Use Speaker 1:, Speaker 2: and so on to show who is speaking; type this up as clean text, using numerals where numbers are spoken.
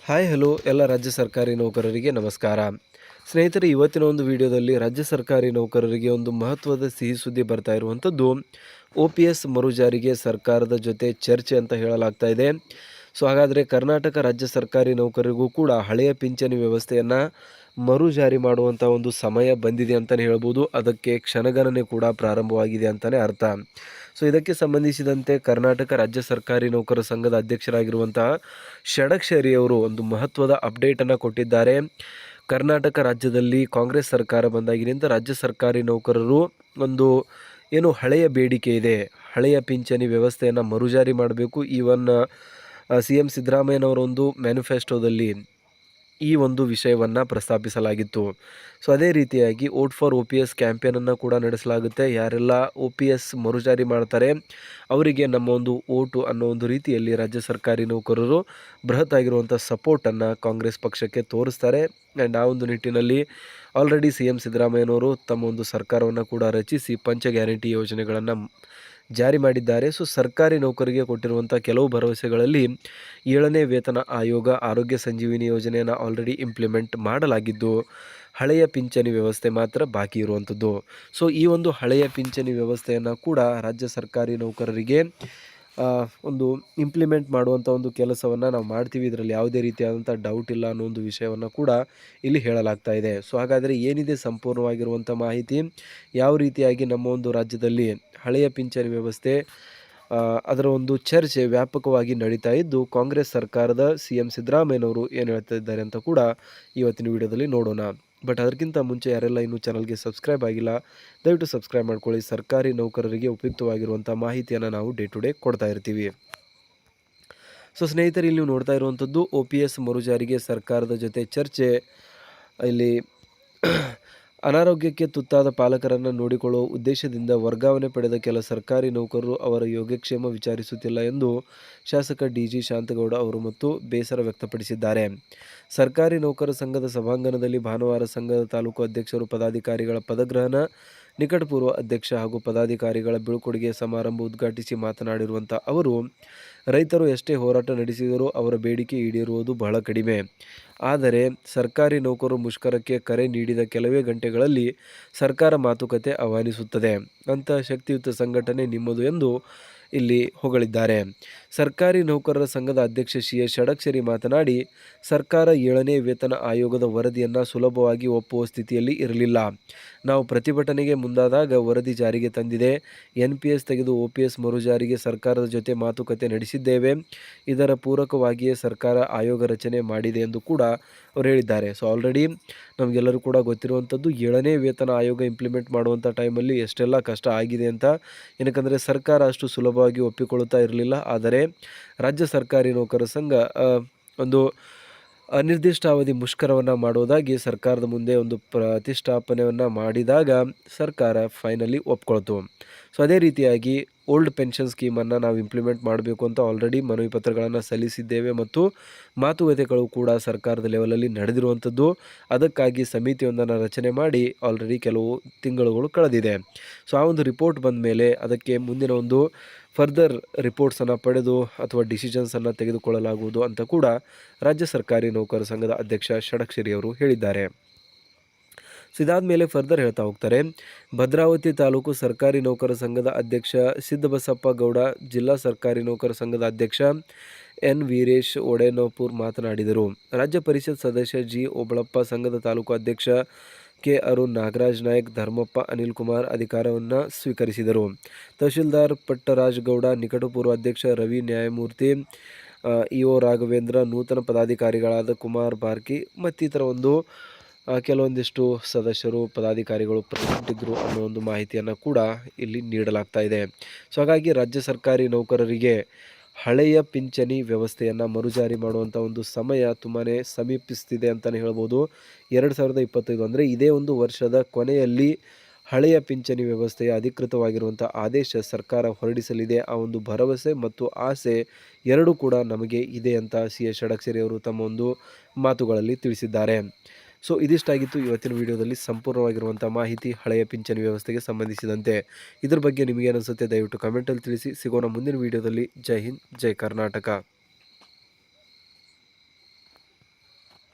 Speaker 1: Hi hello ಎಲ್ಲ ರಾಜ್ಯ ಸರ್ಕಾರಿ ನೌಕರರಿಗೆ ನಮಸ್ಕಾರ. ಸ್ನೇಹಿತರೆ, ಇವತ್ತಿನ ಒಂದು ವಿಡಿಯೋದಲ್ಲಿ ರಾಜ್ಯ ಸರ್ಕಾರಿ ನೌಕರರಿಗೆ ಒಂದು ಮಹತ್ವದ ಸಿಹಿ ಸುದ್ದಿ ಬರ್ತಾ ಇರುವಂಥದ್ದು. OPS ಮರುಜಾರಿಗೆ ಸರ್ಕಾರದ ಜೊತೆ ಚರ್ಚೆ ಅಂತ ಹೇಳಲಾಗ್ತಾ ಇದೆ. ಸೊ ಹಾಗಾದರೆ ಕರ್ನಾಟಕ ರಾಜ್ಯ ಸರ್ಕಾರಿ ನೌಕರರಿಗೂ ಕೂಡ ಹಳೆಯ ಪಿಂಚಣಿ ವ್ಯವಸ್ಥೆಯನ್ನು ಮರುಜಾರಿ ಮಾಡುವಂಥ ಒಂದು ಸಮಯ ಬಂದಿದೆ ಅಂತಲೇ ಹೇಳ್ಬೋದು. ಅದಕ್ಕೆ ಕ್ಷಣಗಣನೆ ಕೂಡ ಪ್ರಾರಂಭವಾಗಿದೆ ಅಂತಲೇ ಅರ್ಥ. ಸೊ ಇದಕ್ಕೆ ಸಂಬಂಧಿಸಿದಂತೆ ಕರ್ನಾಟಕ ರಾಜ್ಯ ಸರ್ಕಾರಿ ನೌಕರ ಸಂಘದ ಅಧ್ಯಕ್ಷರಾಗಿರುವಂತಹ ಷಡಕ್ಷರಿ ಅವರು ಒಂದು ಮಹತ್ವದ ಅಪ್ಡೇಟನ್ನು ಕೊಟ್ಟಿದ್ದಾರೆ. ಕರ್ನಾಟಕ ರಾಜ್ಯದಲ್ಲಿ ಕಾಂಗ್ರೆಸ್ ಸರ್ಕಾರ ಬಂದಾಗಿನಿಂದ ರಾಜ್ಯ ಸರ್ಕಾರಿ ನೌಕರರು ಒಂದು ಏನು ಹಳೆಯ ಬೇಡಿಕೆ ಇದೆ, ಹಳೆಯ ಪಿಂಚಣಿ ವ್ಯವಸ್ಥೆಯನ್ನು ಮರುಜಾರಿ ಮಾಡಬೇಕು. ಈವನ್ CM ಸಿದ್ದರಾಮಯ್ಯನವರ ಒಂದು ಮ್ಯಾನಿಫೆಸ್ಟೋದಲ್ಲಿ ಈ ಒಂದು ವಿಷಯವನ್ನು ಪ್ರಸ್ತಾಪಿಸಲಾಗಿತ್ತು. ಸೊ ಅದೇ ರೀತಿಯಾಗಿ ವೋಟ್ ಫಾರ್ OPS ಕ್ಯಾಂಪೇನನ್ನು ಕೂಡ ನಡೆಸಲಾಗುತ್ತೆ. ಯಾರೆಲ್ಲ OPS ಮರುಜಾರಿ ಮಾಡ್ತಾರೆ ಅವರಿಗೆ ನಮ್ಮ ಒಂದು ಓಟು ಅನ್ನೋ ಒಂದು ರೀತಿಯಲ್ಲಿ ರಾಜ್ಯ ಸರ್ಕಾರಿ ನೌಕರರು ಬೃಹತ್ ಆಗಿರುವಂಥ ಸಪೋರ್ಟನ್ನು ಕಾಂಗ್ರೆಸ್ ಪಕ್ಷಕ್ಕೆ ತೋರಿಸ್ತಾರೆ. ಆ್ಯಂಡ್ ಆ ಒಂದು ನಿಟ್ಟಿನಲ್ಲಿ ಆಲ್ರೆಡಿ CM ಸಿದ್ದರಾಮಯ್ಯನವರು ತಮ್ಮ ಒಂದು ಸರ್ಕಾರವನ್ನು ಕೂಡ ರಚಿಸಿ ಪಂಚ ಗ್ಯಾರಂಟಿ ಯೋಜನೆಗಳನ್ನು ಜಾರಿ ಮಾಡಿದ್ದಾರೆ. ಸೊ ಸರ್ಕಾರಿ ನೌಕರಿಗೆ ಕೊಟ್ಟಿರುವಂಥ ಕೆಲವು ಭರವಸೆಗಳಲ್ಲಿ 7ನೇ ವೇತನ ಆಯೋಗ, ಆರೋಗ್ಯ ಸಂಜೀವಿನಿ ಯೋಜನೆಯನ್ನು ಆಲ್ರೆಡಿ ಇಂಪ್ಲಿಮೆಂಟ್ ಮಾಡಲಾಗಿದ್ದು, ಹಳೆಯ ಪಿಂಚಣಿ ವ್ಯವಸ್ಥೆ ಮಾತ್ರ ಬಾಕಿ ಇರುವಂಥದ್ದು. ಸೊ ಈ ಒಂದು ಹಳೆಯ ಪಿಂಚಣಿ ವ್ಯವಸ್ಥೆಯನ್ನು ಕೂಡ ರಾಜ್ಯ ಸರ್ಕಾರಿ ನೌಕರರಿಗೆ ಒಂದು ಇಂಪ್ಲಿಮೆಂಟ್ ಮಾಡುವಂಥ ಒಂದು ಕೆಲಸವನ್ನು ನಾವು ಮಾಡ್ತೀವಿ, ಇದರಲ್ಲಿ ಯಾವುದೇ ರೀತಿಯಾದಂಥ ಡೌಟ್ ಇಲ್ಲ ಅನ್ನೋ ಒಂದು ವಿಷಯವನ್ನು ಕೂಡ ಇಲ್ಲಿ ಹೇಳಲಾಗ್ತಾ ಇದೆ. ಸೊ ಹಾಗಾದರೆ ಏನಿದೆ ಸಂಪೂರ್ಣವಾಗಿರುವಂಥ ಮಾಹಿತಿ, ಯಾವ ರೀತಿಯಾಗಿ ನಮ್ಮ ಒಂದು ರಾಜ್ಯದಲ್ಲಿ ಹಳೆಯ ಪಿಂಚಣಿ ವ್ಯವಸ್ಥೆ ಅದರ ಒಂದು ಚರ್ಚೆ ವ್ಯಾಪಕವಾಗಿ ನಡೀತಾ ಇದ್ದು, ಕಾಂಗ್ರೆಸ್ ಸರ್ಕಾರದ CM ಸಿದ್ದರಾಮಯ್ಯನವರು ಏನು ಹೇಳ್ತಾ ಇದ್ದಾರೆ ಅಂತ ಕೂಡ ಇವತ್ತಿನ ವಿಡಿಯೋದಲ್ಲಿ ನೋಡೋಣ. ಬಟ್ ಅದಕ್ಕಿಂತ ಮುಂಚೆ ಯಾರೆಲ್ಲ ಇನ್ನೂ ಚಾನಲ್ಗೆ ಸಬ್ಸ್ಕ್ರೈಬ್ ಆಗಿಲ್ಲ, ದಯವಿಟ್ಟು ಸಬ್ಸ್ಕ್ರೈಬ್ ಮಾಡ್ಕೊಳ್ಳಿ. ಸರ್ಕಾರಿ ನೌಕರರಿಗೆ ಉಪಯುಕ್ತವಾಗಿರುವಂಥ ಮಾಹಿತಿಯನ್ನು ನಾವು ಡೇ ಟು ಡೇ ಕೊಡ್ತಾ ಇರ್ತೀವಿ. ಸೊ ಸ್ನೇಹಿತರೆ, ಇಲ್ಲಿ ನೀವು ನೋಡ್ತಾ ಇರುವಂಥದ್ದು OPS ಮರುಜಾರಿಗೆ ಸರ್ಕಾರದ ಜೊತೆ ಚರ್ಚೆ. ಇಲ್ಲಿ ಅನಾರೋಗ್ಯಕ್ಕೆ ತುತ್ತಾದ ಪಾಲಕರನ್ನು ನೋಡಿಕೊಳ್ಳುವ ಉದ್ದೇಶದಿಂದ ವರ್ಗಾವಣೆ ಪಡೆದ ಕೆಲ ಸರ್ಕಾರಿ ನೌಕರರು ಅವರ ಯೋಗಕ್ಷೇಮ ವಿಚಾರಿಸುತ್ತಿಲ್ಲ ಎಂದು ಶಾಸಕ DG ಶಾಂತಗೌಡ ಅವರು ಮತ್ತು ಬೇಸರ ವ್ಯಕ್ತಪಡಿಸಿದ್ದಾರೆ. ಸರ್ಕಾರಿ ನೌಕರ ಸಂಘದ ಸಭಾಂಗಣದಲ್ಲಿ ಭಾನುವಾರ ಸಂಘದ ತಾಲೂಕು ಅಧ್ಯಕ್ಷರು, ಪದಾಧಿಕಾರಿಗಳ ಪದಗ್ರಹಣ, ನಿಕಟಪೂರ್ವ ಅಧ್ಯಕ್ಷ ಹಾಗೂ ಪದಾಧಿಕಾರಿಗಳ ಬೀಳ್ಕೊಡುಗೆ ಸಮಾರಂಭ ಉದ್ಘಾಟಿಸಿ ಮಾತನಾಡಿರುವಂಥ ಅವರು, ರೈತರು ಎಷ್ಟೇ ಹೋರಾಟ ನಡೆಸಿದರೂ ಅವರ ಬೇಡಿಕೆ ಈಡೇರುವುದು ಬಹಳ ಕಡಿಮೆ. ಆದರೆ ಸರ್ಕಾರಿ ನೌಕರರು ಮುಷ್ಕರಕ್ಕೆ ಕರೆ ನೀಡಿದ ಕೆಲವೇ ಗಂಟೆಗಳಲ್ಲಿ ಸರ್ಕಾರ ಮಾತುಕತೆ ಆಹ್ವಾನಿಸುತ್ತದೆ. ಅಂತಹ ಶಕ್ತಿಯುತ ಸಂಘಟನೆ ನಿಮ್ಮದು ಎಂದು ಇಲ್ಲಿ ಹೊಗಳಿದ್ದಾರೆ. ಸರ್ಕಾರಿ ನೌಕರರ ಸಂಘದ ಅಧ್ಯಕ್ಷ CS ಷಡಕ್ಷರಿ ಮಾತನಾಡಿ, ಸರ್ಕಾರ 7ನೇ ವೇತನ ಆಯೋಗದ ವರದಿಯನ್ನು ಸುಲಭವಾಗಿ ಒಪ್ಪುವ ಸ್ಥಿತಿಯಲ್ಲಿ ಇರಲಿಲ್ಲ. ನಾವು ಪ್ರತಿಭಟನೆಗೆ ಮುಂದಾದಾಗ ವರದಿ ಜಾರಿಗೆ ತಂದಿದೆ. NPS ತೆಗೆದು OPS ಮರುಜಾರಿಗೆ ಸರ್ಕಾರದ ಜೊತೆ ಮಾತುಕತೆ ನಡೆಸಿದ್ದೇವೆ. ಇದರ ಪೂರಕವಾಗಿಯೇ ಸರ್ಕಾರ ಆಯೋಗ ರಚನೆ ಮಾಡಿದೆ ಎಂದು ಕೂಡ ಅವರು ಹೇಳಿದ್ದಾರೆ. ಸೊ ಆಲ್ರೆಡಿ ನಮಗೆಲ್ಲರೂ ಕೂಡ ಗೊತ್ತಿರುವಂಥದ್ದು, 7ನೇ ವೇತನ ಆಯೋಗ ಇಂಪ್ಲಿಮೆಂಟ್ ಮಾಡುವಂಥ ಟೈಮಲ್ಲಿ ಎಷ್ಟೆಲ್ಲ ಕಷ್ಟ ಆಗಿದೆ ಅಂತ. ಏನಕ್ಕಂದರೆ ಸರ್ಕಾರ ಅಷ್ಟು ಸುಲಭವಾಗಿ ಒಪ್ಪಿಕೊಳ್ಳುತ್ತಾ ಇರಲಿಲ್ಲ. ಆದರೆ ರಾಜ್ಯ ಸರ್ಕಾರಿ ನೌಕರ ಸಂಘ ಒಂದು ಅನಿರ್ದಿಷ್ಟಾವಧಿ ಮುಷ್ಕರವನ್ನು ಮಾಡುವುದಾಗಿ ಸರ್ಕಾರದ ಮುಂದೆ ಒಂದು ಪ್ರತಿಷ್ಠಾಪನೆಯನ್ನು ಮಾಡಿದಾಗ ಸರ್ಕಾರ ಫೈನಲಿ ಒಪ್ಕೊಳ್ತು. ಸೊ ಅದೇ ರೀತಿಯಾಗಿ ಓಲ್ಡ್ ಪೆನ್ಷನ್ ಸ್ಕೀಮನ್ನು ನಾವು ಇಂಪ್ಲಿಮೆಂಟ್ ಮಾಡಬೇಕು ಅಂತ ಆಲ್ರೆಡಿ ಮನವಿ ಪತ್ರಗಳನ್ನು ಸಲ್ಲಿಸಿದ್ದೇವೆ ಮತ್ತು ಮಾತುಕತೆಗಳು ಕೂಡ ಸರ್ಕಾರದ ಲೆವೆಲಲ್ಲಿ ನಡೆದಿರುವಂಥದ್ದು. ಅದಕ್ಕಾಗಿ ಸಮಿತಿಯೊಂದನ್ನು ರಚನೆ ಮಾಡಿ ಆಲ್ರೆಡಿ ಕೆಲವು ತಿಂಗಳುಗಳು ಕಳೆದಿದೆ. ಸೊ ಆ ಒಂದು ರಿಪೋರ್ಟ್ ಬಂದ ಮೇಲೆ ಅದಕ್ಕೆ ಮುಂದಿನ ಒಂದು ಫರ್ದರ್ ರಿಪೋರ್ಟ್ಸನ್ನು ಪಡೆದು ಅಥವಾ ಡಿಸಿಷನ್ಸನ್ನು ತೆಗೆದುಕೊಳ್ಳಲಾಗುವುದು ಅಂತ ಕೂಡ ರಾಜ್ಯ ಸರ್ಕಾರಿ ನೌಕರ ಸಂಘದ ಅಧ್ಯಕ್ಷ ಷಡಕ್ಷರಿ ಅವರು ಹೇಳಿದ್ದಾರೆ. ಸೊ ಇದಾದ ಮೇಲೆ ಫರ್ದರ್ ಹೇಳ್ತಾ ಹೋಗ್ತಾರೆ, ಭದ್ರಾವತಿ ತಾಲೂಕು ಸರ್ಕಾರಿ ನೌಕರ ಸಂಘದ ಅಧ್ಯಕ್ಷ ಸಿದ್ದಬಸಪ್ಪ ಗೌಡ, ಜಿಲ್ಲಾ ಸರ್ಕಾರಿ ನೌಕರ ಸಂಘದ ಅಧ್ಯಕ್ಷ N ವೀರೇಶ್ ಒಡೆನಪುರ್ ಮಾತನಾಡಿದರು. ರಾಜ್ಯ ಪರಿಷತ್ ಸದಸ್ಯ G ಓಬಳಪ್ಪ, ಸಂಘದ ತಾಲೂಕು ಅಧ್ಯಕ್ಷ K ಅರುಣ್, ನಾಗರಾಜ್ ನಾಯಕ್, ಧರ್ಮಪ್ಪ, ಅನಿಲ್ ಕುಮಾರ್ ಅಧಿಕಾರವನ್ನು ಸ್ವೀಕರಿಸಿದರು. ತಹಶೀಲ್ದಾರ್ ಪಟ್ಟರಾಜ್ ಗೌಡ, ನಿಕಟಪೂರ್ವ ಅಧ್ಯಕ್ಷ ರವಿ ನ್ಯಾಯಮೂರ್ತಿ, EO ರಾಘವೇಂದ್ರ, ನೂತನ ಪದಾಧಿಕಾರಿಗಳಾದ ಕುಮಾರ್ ಬಾರ್ಕಿ ಮತ್ತಿತರ ಒಂದು ಕೆಲವೊಂದಿಷ್ಟು ಸದಸ್ಯರು, ಪದಾಧಿಕಾರಿಗಳು ಪ್ರೆಸೆಂಟ್ ಇದ್ದರು ಅನ್ನೋ ಒಂದು ಮಾಹಿತಿಯನ್ನು ಕೂಡ ಇಲ್ಲಿ ನೀಡಲಾಗ್ತಾ ಇದೆ. ಸೊ ಹಾಗಾಗಿ ರಾಜ್ಯ ಸರ್ಕಾರಿ ನೌಕರರಿಗೆ ಹಳೆಯ ಪಿಂಚಣಿ ವ್ಯವಸ್ಥೆಯನ್ನು ಮರುಜಾರಿ ಮಾಡುವಂಥ ಒಂದು ಸಮಯ ತುಂಬಾ ಸಮೀಪಿಸ್ತಿದೆ ಅಂತಲೇ ಹೇಳ್ಬೋದು. 2025 ಅಂದರೆ ಇದೇ ಒಂದು ವರ್ಷದ ಕೊನೆಯಲ್ಲಿ ಹಳೆಯ ಪಿಂಚಣಿ ವ್ಯವಸ್ಥೆಯ ಅಧಿಕೃತವಾಗಿರುವಂಥ ಆದೇಶ ಸರ್ಕಾರ ಹೊರಡಿಸಲಿದೆ. ಆ ಒಂದು ಭರವಸೆ ಮತ್ತು ಆಸೆ ಎರಡೂ ಕೂಡ ನಮಗೆ ಇದೆ ಅಂತ CS ಷಡಕ್ಷರಿ ಅವರು ತಮ್ಮ ಒಂದು ಮಾತುಗಳಲ್ಲಿ ತಿಳಿಸಿದ್ದಾರೆ. ಸೊ ಇದಿಷ್ಟಾಗಿತ್ತು ಇವತ್ತಿನ ವಿಡಿಯೋದಲ್ಲಿ ಸಂಪೂರ್ಣವಾಗಿರುವಂಥ ಮಾಹಿತಿ ಹಳೆಯ ಪಿಂಚಣಿ ವ್ಯವಸ್ಥೆಗೆ ಸಂಬಂಧಿಸಿದಂತೆ. ಇದ್ರ ಬಗ್ಗೆ ನಿಮಗೇನಿಸುತ್ತೆ ದಯವಿಟ್ಟು ಕಮೆಂಟಲ್ಲಿ ತಿಳಿಸಿ. ಸಿಗೋಣ ಮುಂದಿನ ವಿಡಿಯೋದಲ್ಲಿ. ಜೈ ಹಿಂದ್, ಜೈ ಕರ್ನಾಟಕ.